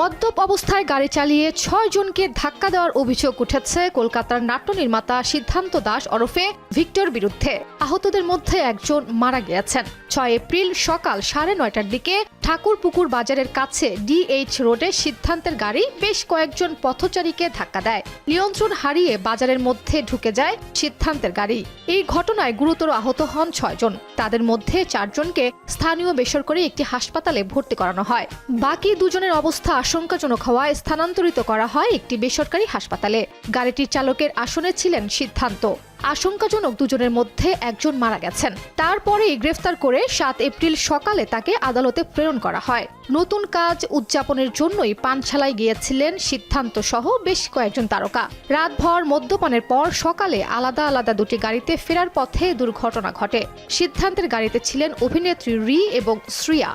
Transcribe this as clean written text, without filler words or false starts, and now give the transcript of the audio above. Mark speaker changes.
Speaker 1: মদ্যপ অবস্থায় গাড়ি চালিয়ে ৬ জনকে ধাক্কা দেওয়ার অভিযোগ উঠেছে কলকাতার নাট্য নির্মাতা সিদ্ধান্ত দাস ওরফে ভিক্টর বিরুদ্ধে। আহতদের মধ্যে একজন মারা গিয়েছেন। ৬ এপ্রিল সকাল ৯:৩০টার দিকে ঠাকুরপুকুর বাজারের কাছে DH রোডে সিদ্ধান্তের গাড়ি বেশ কয়েকজন পথচারীকে ধাক্কা দেয়। নিয়ন্ত্রণ হারিয়ে বাজারের মধ্যে ঢুকে যায় সিদ্ধান্তের গাড়ি। এই ঘটনায় গুরুতর আহত হন ৬ জন। তাদের মধ্যে ৪ জনকে স্থানীয় বেসরকারি একটি হাসপাতালে ভর্তি করানো হয়। বাকি ২ জনের অবস্থা আশঙ্কাজনক হওয়ায় স্থানান্তরিত করা হয় একটি বেসরকারি হাসপাতালে। গাড়িটির চালকের আসনে ছিলেন সিদ্ধান্ত। আশঙ্কাজনক ২ জনের মধ্যে একজন মারা গেছেন। তারপরেই গ্রেফতার করে ৭ এপ্রিল সকালে তাকে আদালতে প্রেরণ করা হয়। নতুন কাজ উদযাপনের জন্যই পানশালায় গিয়েছিলেন সিদ্ধান্ত সহ বেশ কয়েকজন তারকা। রাতভর মদ্যপানের পর সকালে আলাদা আলাদা দুটি গাড়িতে ফেরার পথে দুর্ঘটনা ঘটে। সিদ্ধান্তের গাড়িতে ছিলেন অভিনেত্রী রি এবং শ্রিয়া।